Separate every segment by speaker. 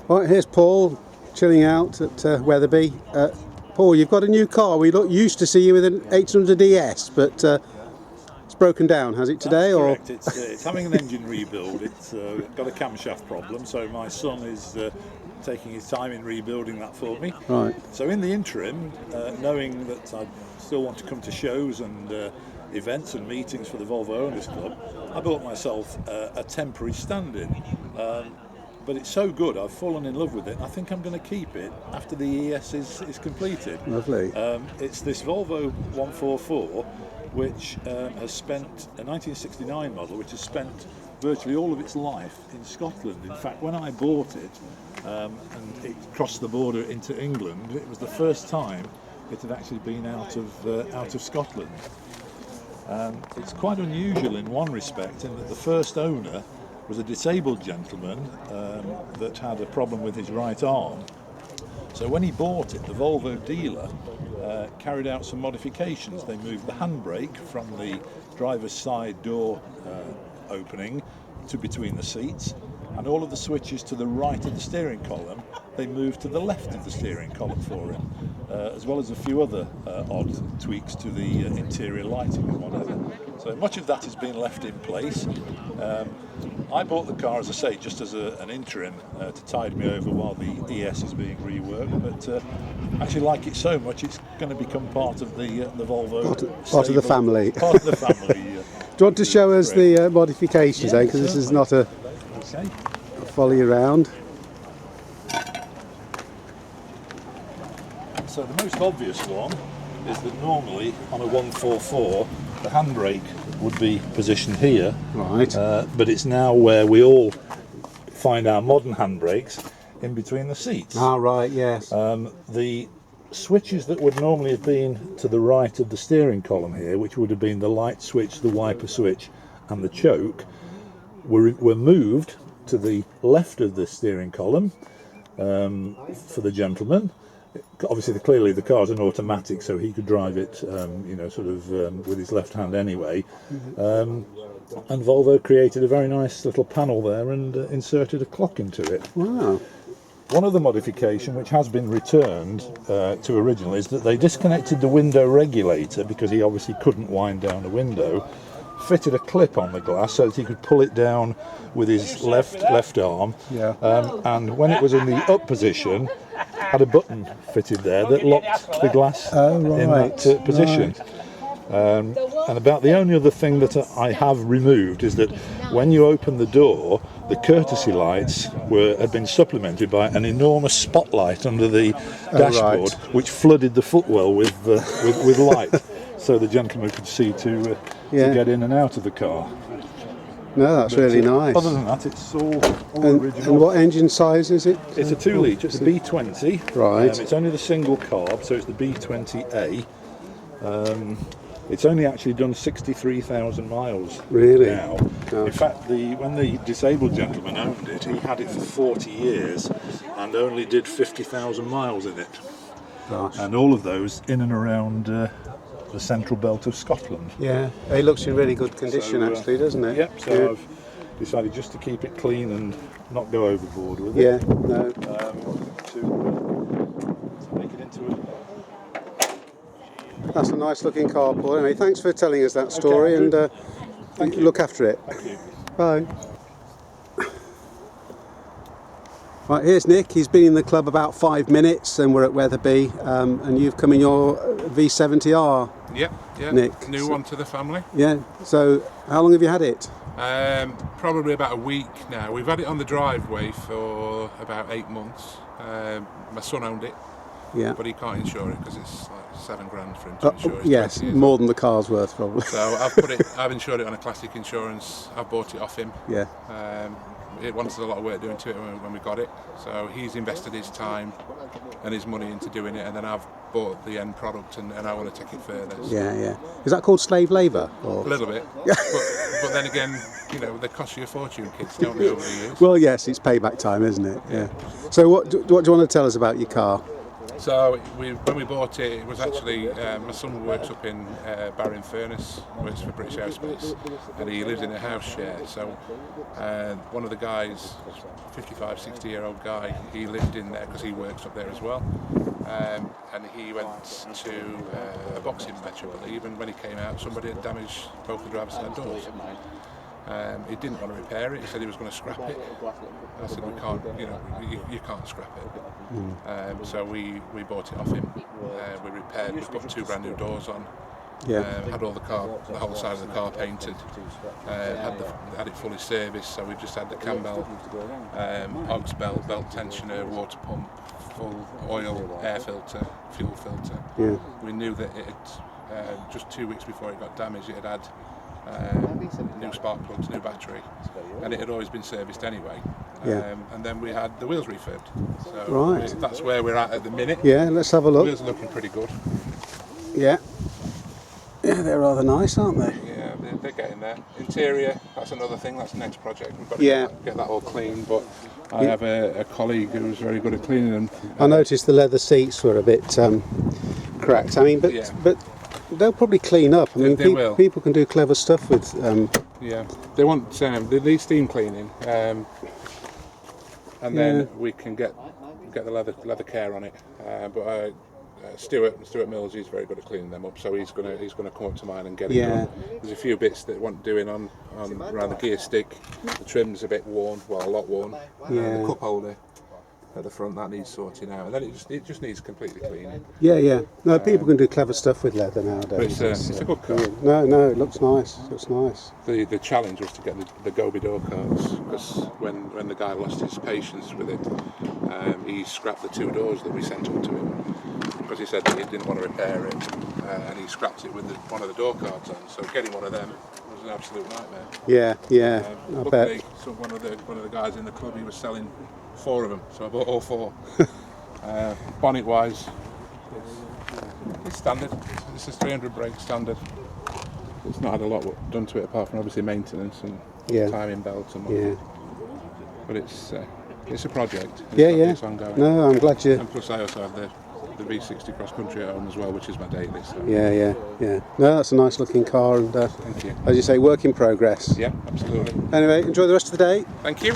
Speaker 1: Right, here's Paul chilling out at Wetherby. Paul, you've got a new car. We used to see you with an 800ES, but it's broken down, has it today?
Speaker 2: That's correct. It's having an engine rebuild. It's got a camshaft problem, so my son is taking his time in rebuilding that for me.
Speaker 1: Right.
Speaker 2: So in the interim, knowing that I still want to come to shows and events and meetings for the Volvo Owners Club, I bought myself a temporary stand-in. But it's so good, I've fallen in love with it. I think I'm going to keep it after the ES is completed.
Speaker 1: Lovely.
Speaker 2: It's this Volvo 144, which has spent a 1969 model, which has spent virtually all of its life in Scotland. In fact, when I bought it and it crossed the border into England, it was the first time it had actually been out of Scotland. It's quite unusual in one respect, in that the first owner was a disabled gentleman that had a problem with his right arm. So when he bought it, the Volvo dealer carried out some modifications. They moved the handbrake from the driver's side door opening to between the seats, and all of the switches to the right of the steering column, they moved to the left of the steering column for him, as well as a few other odd tweaks to the interior lighting and whatever. So much of that has been left in place. I bought the car, as I say, just as an interim to tide me over while the ES is being reworked, but I actually like it so much it's going to become part of the Volvo
Speaker 1: part of the family.
Speaker 2: Part of the family.
Speaker 1: Do you want to show us the modifications then, because this is not a follow you around.
Speaker 2: So the most obvious one is that normally on a 144 the handbrake would be positioned here,
Speaker 1: right?
Speaker 2: But it's now where we all find our modern handbrakes, in between the seats.
Speaker 1: Ah, right, yes.
Speaker 2: The switches that would normally have been to the right of the steering column here, which would have been the light switch, the wiper switch and the choke, were moved to the left of the steering column for the gentleman. Obviously, clearly the car's an automatic, so he could drive it, with his left hand anyway. And Volvo created a very nice little panel there and inserted a clock into it.
Speaker 1: Wow.
Speaker 2: One other modification, which has been returned to original, is that they disconnected the window regulator because he obviously couldn't wind down a window. Fitted a clip on the glass so that he could pull it down with his left arm.
Speaker 1: Yeah.
Speaker 2: And when it was in the up position, had a button fitted there that locked the glass in that position. Right. And about the only other thing that I have removed is that when you open the door, the courtesy lights had been supplemented by an enormous spotlight under the dashboard, which flooded the footwell with light, so the gentleman could see to get in and out of the car.
Speaker 1: No, that's really nice.
Speaker 2: Other than that, it's all original.
Speaker 1: And what engine size is it?
Speaker 2: It's a 2 litre, it's a B20.
Speaker 1: Right.
Speaker 2: It's only the single carb, so it's the B20A. It's only actually done 63,000 miles now.
Speaker 1: Oh.
Speaker 2: In fact, when the disabled gentleman owned it, he had it for 40 years and only did 50,000 miles in it.
Speaker 1: Gosh.
Speaker 2: And all of those in and around the central belt of Scotland.
Speaker 1: Yeah, it looks in really good condition actually, doesn't it?
Speaker 2: Yep, so I've decided just to keep it clean and not go overboard with it.
Speaker 1: Yeah, no.
Speaker 2: To make it into a...
Speaker 1: That's a nice looking car, Paul. Anyway, thanks for telling us that story, and look after it.
Speaker 2: Thank you.
Speaker 1: Bye. Right, here's Nick. He's been in the club about 5 minutes, and we're at Wetherby, and you've come in your V70R.
Speaker 3: Yep,
Speaker 1: Nick.
Speaker 3: New one to the family.
Speaker 1: Yeah, so how long have you had it?
Speaker 3: Probably about a week now. We've had it on the driveway for about 8 months. My son owned it, but he can't insure it because it's like £7,000 for him to insure.
Speaker 1: Yes, more than the car's worth probably.
Speaker 3: So I've insured it on a classic insurance. I bought it off him.
Speaker 1: Yeah.
Speaker 3: It wanted a lot of work doing to it when we got it, so he's invested his time and his money into doing it, and then I've bought the end product and I want to take it further. So.
Speaker 1: Yeah. Is that called slave labour?
Speaker 3: A little bit. but then again, they cost you a fortune, kids, don't they, over the years?
Speaker 1: Well, yes, it's payback time, isn't it? Yeah. So what do you want to tell us about your car?
Speaker 3: So when we bought it, it was actually my son works up in Barry Furnace, works for British Aerospace, and he lives in a house share. So one of the guys, 55, 60-year-old guy, he lived in there because he works up there as well. And he went to a boxing match, I believe, and when he came out, somebody had damaged both the driver's side doors. He didn't want to repair it. He said he was going to scrap it. I said, we can't, you can't scrap it. So we bought it off him. We repaired. We put 2 brand new doors on. Had all the whole side of the car painted. Had it fully serviced. So we just had the cam belt, aux belt, belt tensioner, water pump, full oil, air filter, fuel filter. Yeah. We knew that it had, just 2 weeks before it got damaged, it had new spark plugs, new battery, and it had always been serviced anyway. And then we had the wheels refurbed. So that's where we're at the minute.
Speaker 1: Yeah, let's have a look.
Speaker 3: The wheels are looking pretty good.
Speaker 1: Yeah. Yeah, they're rather nice, aren't they?
Speaker 3: Yeah, they're getting there. Interior, that's another thing, that's the next project. We've got to get that all clean, but I have a colleague who's very good at cleaning them.
Speaker 1: I noticed the leather seats were a bit cracked. I mean, but they'll probably clean up. I mean, people can do clever stuff with.
Speaker 3: Yeah, they want they need steam cleaning, and then we can get the leather care on it. But Stuart Mills, he's very good at cleaning them up, so he's gonna come up to mine and get it done. There's a few bits that want doing on around the gear stick. The trim's a bit worn, well, a lot worn. The cup holder at the front, that needs sorting out, and then it just needs completely cleaning.
Speaker 1: Yeah. No, people can do clever stuff with leather nowadays.
Speaker 3: It's a good car.
Speaker 1: No, it looks nice. It looks nice.
Speaker 3: The challenge was to get the Gobi door cards, because when the guy lost his patience with it, he scrapped the 2 doors that we sent up to him, because he said that he didn't want to repair it, and he scrapped it with one of the door cards on. So getting one of them was an absolute nightmare.
Speaker 1: Yeah. I bet.
Speaker 3: So one of the guys in the club, he was selling 4 of them, so I bought all 4. Bonnet wise, it's standard. It's a 300 brake standard. It's not had a lot done to it apart from obviously maintenance and timing belts and whatnot. But it's a project. It's ongoing.
Speaker 1: No, I'm glad you.
Speaker 3: And plus, I also have the V60 cross country at home as well, which is my daily. So.
Speaker 1: Yeah. No, that's a nice looking car, and
Speaker 3: thank you.
Speaker 1: As you say, work in progress.
Speaker 3: Yeah, absolutely.
Speaker 1: Anyway, enjoy the rest of the day.
Speaker 3: Thank you.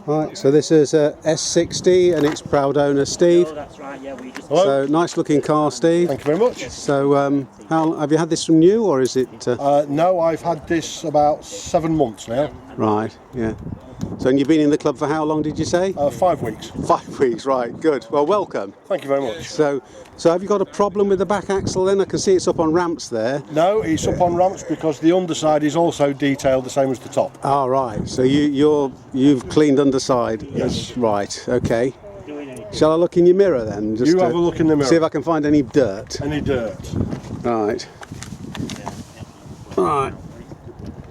Speaker 1: Right, so this is a S60 and its proud owner Steve.
Speaker 4: Oh, that's right, yeah, we just...
Speaker 1: So nice looking car, Steve.
Speaker 5: Thank you very much.
Speaker 1: So how have you had this from new, or is it?
Speaker 5: No, I've had this about 7 months now.
Speaker 1: Right, yeah. So and you've been in the club for how long, did you say?
Speaker 5: 5 weeks.
Speaker 1: 5 weeks, right, good. Well, welcome.
Speaker 5: Thank you very much.
Speaker 1: So have you got a problem with the back axle then? I can see it's up on ramps there.
Speaker 5: No, it's up on ramps because the underside is also detailed the same as the top.
Speaker 1: Ah, right. So you've cleaned underside?
Speaker 5: Yes.
Speaker 1: Right, okay. Shall I look in your mirror then?
Speaker 5: Just have a look in the mirror.
Speaker 1: See if I can find any dirt.
Speaker 5: Any dirt.
Speaker 1: Right. Right.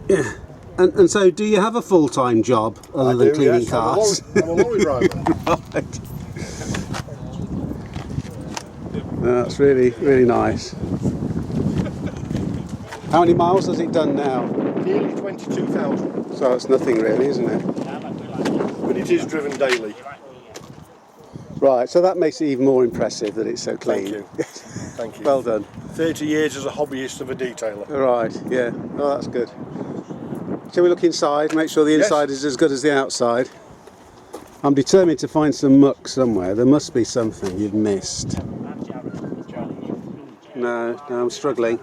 Speaker 1: Yeah. And so, do you have a full-time job other than cleaning cars?
Speaker 5: I'm a lorry driver.
Speaker 1: Right. That's really, really nice. How many miles has it done now?
Speaker 5: Nearly 22,000.
Speaker 1: So it's nothing really, isn't it?
Speaker 5: But it is driven daily.
Speaker 1: Right, so that makes it even more impressive that it's so clean.
Speaker 5: Thank you. Thank you.
Speaker 1: Well done.
Speaker 5: 30 years as a hobbyist of a detailer.
Speaker 1: Right, yeah. Oh, that's good. Shall we look inside, make sure the inside is as good as the outside? I'm determined to find some muck somewhere. There must be something you've missed. No, I'm struggling.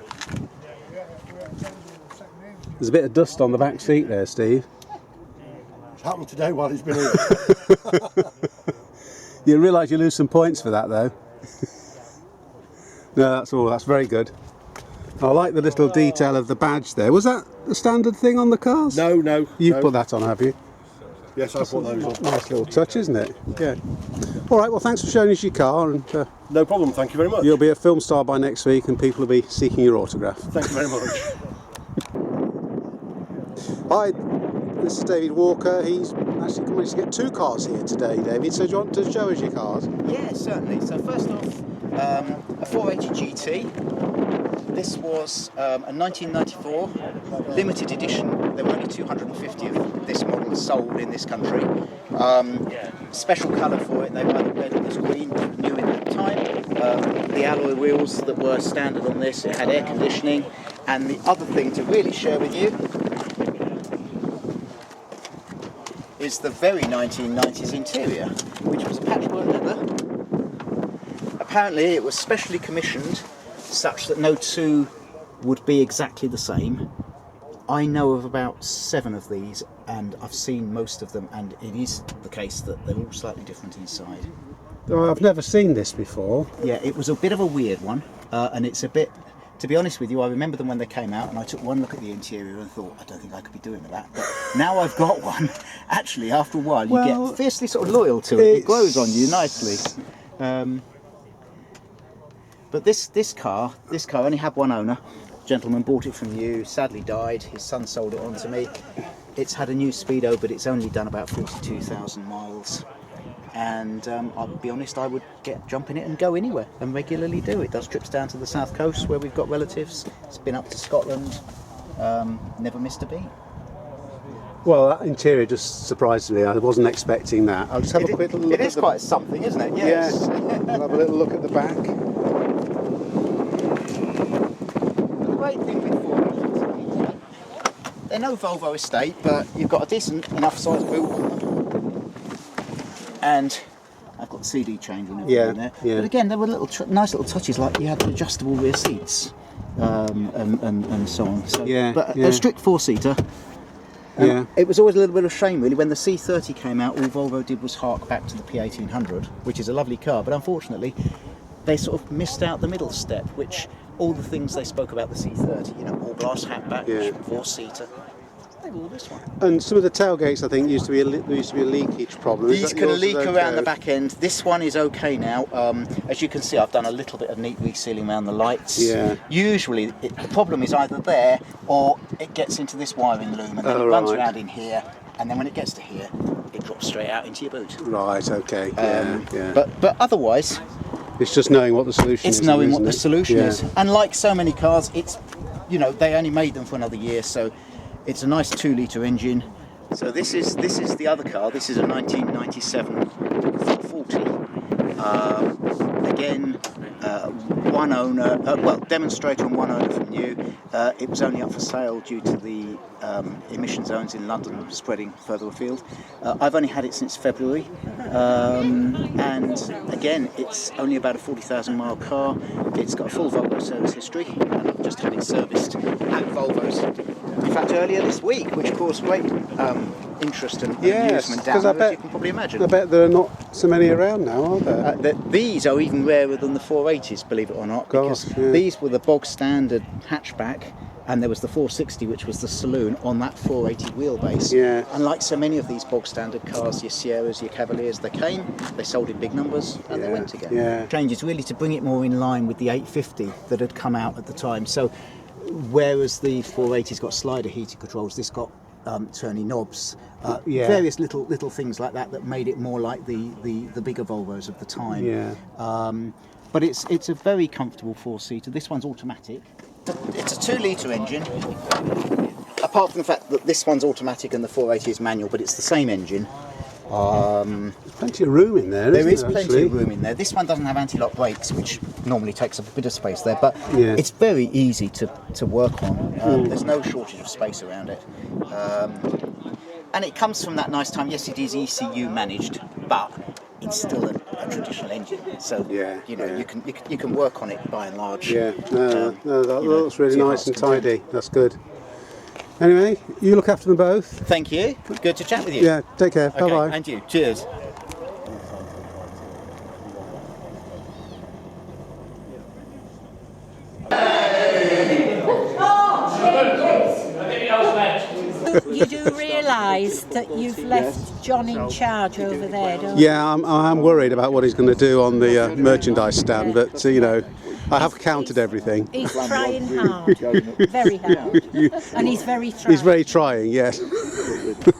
Speaker 1: There's a bit of dust on the back seat there, Steve.
Speaker 5: It's happened today while it's been here.
Speaker 1: You realise you lose some points for that though. No, that's all. That's very good. I like the little detail of the badge there. Was that the standard thing on the cars?
Speaker 5: No.
Speaker 1: You've put that on, have you?
Speaker 5: Yes, I put those on.
Speaker 1: Nice little touch, isn't it? Yeah. All right, well, thanks for showing us your car. And
Speaker 5: no problem, thank you very much.
Speaker 1: You'll be a film star by next week and people will be seeking your autograph.
Speaker 5: Thank you very much.
Speaker 1: Hi, this is David Walker. He's actually managed to get 2 cars here today, David. So do you want to show us your cars?
Speaker 4: Yeah, certainly. So first off, a 480 GT. This was a 1994 limited edition there were only 250 of this model sold in this country. Special colour for it, they were either red or this green, new in that time. The alloy wheels that were standard on this, it had air conditioning. And the other thing to really share with you is the very 1990s interior, which was patchwork leather. Apparently it was specially commissioned such that no two would be exactly the same. I know of about 7 of these, and I've seen most of them, and it is the case that they're all slightly different inside.
Speaker 1: Oh, I've never seen this before.
Speaker 4: Yeah, it was a bit of a weird one, and it's a bit, to be honest with you, I remember them when they came out, and I took one look at the interior and thought, I don't think I could be doing with that. But now I've got one, actually, after a while, you get fiercely sort of loyal to it. It grows on you nicely. But this car only had one owner. Gentleman bought it from you, sadly died, his son sold it on to me. It's had a new speedo, but it's only done about 42,000 miles. And I'll be honest, I would jump in it and go anywhere, and regularly do. It does trips down to the south coast where we've got relatives. It's been up to Scotland, never missed a beat.
Speaker 1: Well, that interior just surprised me. I wasn't expecting that. I'll just have a quick look.
Speaker 4: It is quite something, isn't it? Yes.
Speaker 1: Yeah. I'll have a little look at the back.
Speaker 4: The great thing with Volvo, they're no Volvo estate, but you've got a decent enough size boot on them. And I've got the CD change and everything in there.
Speaker 1: Yeah.
Speaker 4: But again, there were nice little touches, like you had the adjustable rear seats and so on. So, but a strict 4-seater. It was always a little bit of a shame, really. When the C30 came out, all Volvo did was hark back to the P1800, which is a lovely car, but unfortunately, they sort of missed out the middle step, which all the things they spoke about the C30, all glass hatchback, 4-seater, they were all this one.
Speaker 1: And some of the tailgates, I think, used to be a leakage problem.
Speaker 4: These can leak around the back end. This one is okay now. As you can see, I've done a little bit of neat resealing around the lights. Usually, the problem is either there or it gets into this wiring loom, and then it runs around in here, and then when it gets to here, it drops straight out into your boot.
Speaker 1: Right. Okay.
Speaker 4: But otherwise,
Speaker 1: it's just knowing what the solution is.
Speaker 4: It's knowing what the solution is, and like so many cars, it's they only made them for another year, so it's a nice 2-litre engine. So this is the other car. This is a 1997 440. Again, one owner, demonstrator and one owner from new. It was only up for sale due to the emission zones in London spreading further afield. I've only had it since February, and again, it's only about a 40,000 mile car. It's got a full Volvo service history, and I've just had it serviced at Volvo's. In fact, earlier this week, which caused great interest and amusement down there, as you can probably imagine.
Speaker 1: I bet there are not so many around now, are there?
Speaker 4: These are even rarer than the 480s, believe it or not, because these were the bog standard hatchback, and there was the 460, which was the saloon on that 480 wheelbase. And like so many of these bog standard cars, your Sierras, your Cavaliers, they sold in big numbers, and they went again. Changes really to bring it more in line with the 850 that had come out at the time. So whereas the 480's got slider heating controls, this got turny knobs, various little things like that made it more like the bigger Volvos of the time. But it's a very comfortable 4-seater. This one's automatic. It's a 2-litre engine. Apart from the fact that this one's automatic and the 480 is manual, but it's the same engine.
Speaker 1: Plenty of room in there.
Speaker 4: There is plenty of room in there. This one doesn't have anti-lock brakes, which normally takes up a bit of space there, but it's very easy to work on. There's no shortage of space around it. And it comes from that nice time. Yes, it is ECU managed, but it's still a traditional engine. So you can work on it by and large.
Speaker 1: That looks really nice and tidy. That's good. Anyway, you look after them both.
Speaker 4: Thank you. Good to chat with you.
Speaker 1: Yeah, take care.
Speaker 4: Okay,
Speaker 1: Bye-bye.
Speaker 4: and you. Cheers.
Speaker 6: You do realise that you've left John in charge over there, don't you?
Speaker 1: Yeah, I'm worried about what he's going to do on the merchandise stand, but I have counted everything.
Speaker 6: He's trying hard, very hard, and he's very trying.
Speaker 1: He's very trying, yes.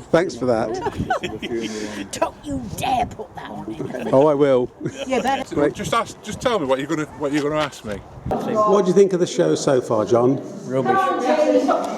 Speaker 1: Thanks for that.
Speaker 6: Don't you dare put that on him.
Speaker 1: Oh, I will.
Speaker 6: You better.
Speaker 3: Just tell me what you're gonna ask me.
Speaker 1: What do you think of the show so far, John?
Speaker 7: Rubbish.